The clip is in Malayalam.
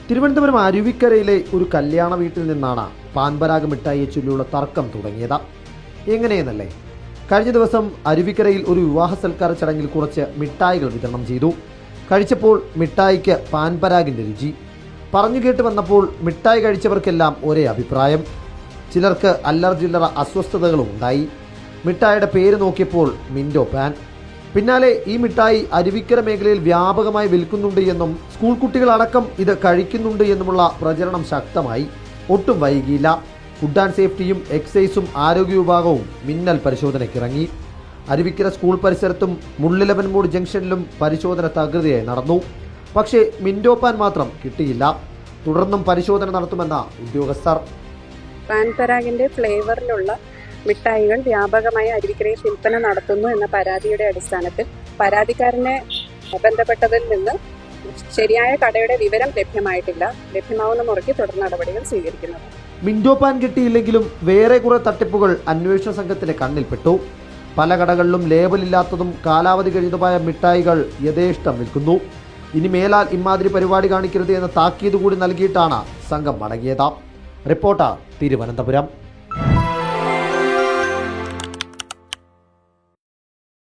തിരുവനന്തപുരം അരുവിക്കരയിലെ ഒരു കല്യാണ വീട്ടിൽ നിന്നാണ് പാൻപരാഗ് മിഠായിയെ ചൊല്ലിയുള്ള തർക്കം തുടങ്ങിയത്. എങ്ങനെയെന്നല്ലേ? കഴിഞ്ഞ ദിവസം അരുവിക്കരയിൽ ഒരു വിവാഹ സൽക്കാര ചടങ്ങിൽ കുറച്ച് മിഠായികൾ വിതരണം ചെയ്തു. കഴിച്ചപ്പോൾ മിഠായിക്ക് പാൻപരാഗിൻ്റെ രുചി. പറഞ്ഞു കേട്ട് വന്നപ്പോൾ മിഠായി കഴിച്ചവർക്കെല്ലാം ഒരേ അഭിപ്രായം. ചിലർക്ക് അല്ലറ അസ്വസ്ഥതകളും ഉണ്ടായി. മിഠായിയുടെ പേര് നോക്കിയപ്പോൾ മിൻഡോ പാൻ. പിന്നാലെ ഈ മിഠായി അരുവിക്കര മേഖലയിൽ വ്യാപകമായി വിൽക്കുന്നുണ്ട് എന്നും സ്കൂൾ കുട്ടികളടക്കം ഇത് കഴിക്കുന്നുണ്ട് എന്നുമുള്ള പ്രചരണം ശക്തമായി. ഒട്ടും വൈകിയില്ല. ഫുഡ് ആൻഡ് സേഫ്റ്റിയും എക്സൈസും ആരോഗ്യ വിഭാഗവും മിന്നൽ പരിശോധനയ്ക്കിറങ്ങി. അരുവിക്കര സ്കൂൾ പരിസരത്തും മുള്ളിലവൻമൂട് ജംഗ്ഷനിലും പരിശോധന തകൃതിയായി നടന്നു. പക്ഷേ മിൻഡോ പാൻ മാത്രം കിട്ടിയില്ല. തുടർന്നും പരിശോധന നടത്തുമെന്ന ഉദ്യോഗസ്ഥർ. പാൻപരാഗിന്റെ ഫ്ലേവറിലുള്ള മിഠായികൾ വ്യാപകമായി അരുവിക്കരയിൽ വിൽപ്പന നടത്തുന്നു എന്ന പരാതിയുടെ അടിസ്ഥാനത്തിൽ പരാതിക്കാരനെ ബന്ധപ്പെട്ടതിൽ നിന്ന് ശരിയായ കടയുടെ വിവരം ലഭ്യമായിട്ടില്ല. ലഭ്യമാവുന്ന മുറയ്ക്ക് തുടർ നടപടികൾ സ്വീകരിക്കുന്നത്. മിൻഡോ പാൻ കിട്ടിയില്ലെങ്കിലും വേറെ കുറെ തട്ടിപ്പുകൾ അന്വേഷണ സംഘത്തിന്റെ കണ്ണിൽപ്പെട്ടു. പല കടകളിലും ലേബലില്ലാത്തതും കാലാവധി കഴിഞ്ഞതുമായ മിഠായികൾ യഥേഷ്ടം വിൽക്കുന്നു. ഇനി മേലാൽ ഇമാതിരി പരിപാടി കാണിക്കരുത് എന്ന താക്കീത് കൂടി നൽകിയിട്ടാണ് സംഘം മടങ്ങിയത്. റിപ്പോർട്ടർ, തിരുവനന്തപുരം.